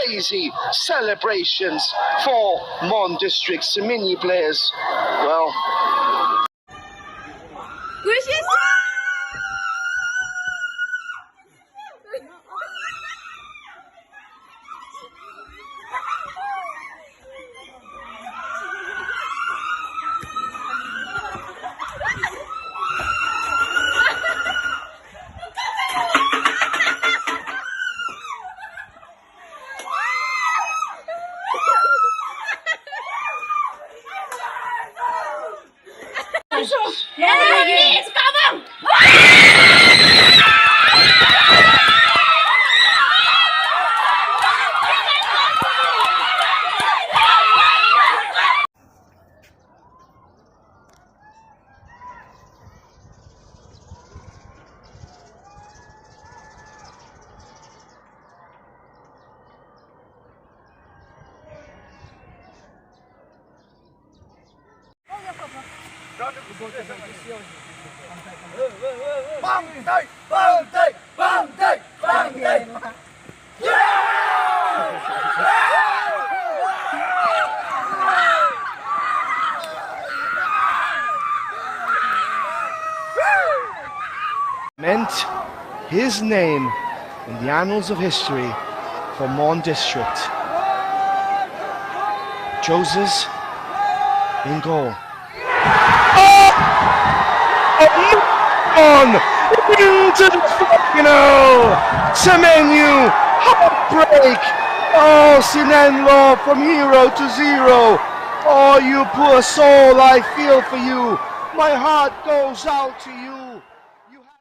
Crazy celebrations for Mon District's mini players. Well, meant his name in the annals of history for Mon District. Joses in goal. On into the final. Semenyo, heartbreak. Oh, Sinenlo, from hero to zero. Oh, you poor soul, I feel for you. My heart goes out to you.